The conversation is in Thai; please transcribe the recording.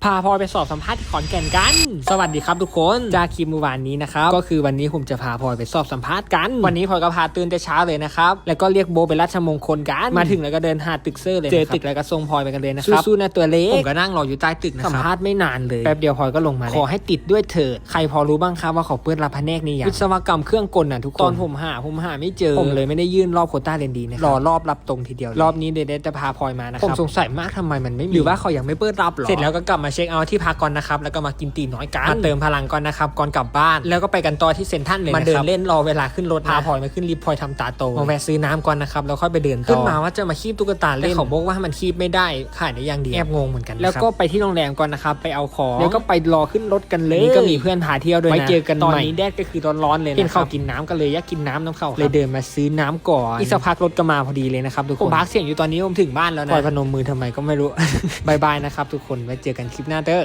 พาพลอยไปสอบสัมภาษณ์ที่ขอนแก่นกันสวัสดีครับทุกคนจากคลิปเมื่อวานนี้นะครับก็คือวันนี้ผมจะพาพลอยไปสอบสัมภาษณ์กันวันนี้พลอยก็พาตื่นแต่เช้าเลยนะครับแล้วก็เรียกโบเป็นราชมงคลกันมาถึงแล้วก็เดินหาตึกเซอร์เลยเจอตึกแล้วก็ส่งพลอยไปกันเลยนะครับสู้ๆนะตัวเล็กผมก็นั่งรออยู่ใต้ตึกนะครับสัมภาษณ์ไม่นานเลยแป๊บเดียวพลอยก็ลงมาขอให้ติดด้วยเถิดใครพอรู้บ้างครับว่าเขาเปิดรับแผนกนี้อย่างวิศวกรรมเครื่องกลน่ะทุกคนตอนผมหาไม่เจอผมเลยไม่ได้ยื่นรอบโควต้าเรียนดีนะรอรอบรับตรงทีเดียวรอบนี้เดจะพาพลอยมานะครับผมสงสัยมากทำไมมันไม่มีหรือว่าเขายังไม่เปิดรับหรอเสร็จแล้วก็กลับมาเช็คเอาที่พักก่อนนะครับแล้วก็มากินตีน้อยกันมาเติมพลังก่อนนะครับก่อนกลับบ้านแล้วก็ไปกันต่อที่เซ็นทรัลเลยนะครับมาเดินเล่นรอเวลาขึ้นรถพาพลอยมาขึ้นลิฟต์พลอยทำตาโตมาแวะซื้อน้ำก่อนนะครับแล้วค่อยไปเดินต่อขึ้นมาว่าจะมาคีบตุ๊กตาเล่นเขาบอกว่ามันคีบไม่ได้ขายได้อย่างเดียวแอบงงเหมือนกันแล้วก็ไปที่โรงแรมก่อนนะครับไปเอาของแล้วก็ไปรอขึ้นรถกันเลยนี่ก็มีเพื่อนพาเที่ยวด้วยนะไว้เจอกันตอนนี้แดดก็คือร้อนๆเลยนะเห็นเขากินน้ำกันเลยอยากกินน้ำเข้าเลยเดินมาซื้อน้ำก่อนอีกสักพักรถก็มาพอดีเลยนะครับทุกคนผมพักเสียงอยู่ตอนนี้ผมถึงบ้านแล้วนะพลอยพนมมือทำไมก็ไม่รู้บายบายนะครับทุกคนไว้เจอกันคลิปหน้าเด้อ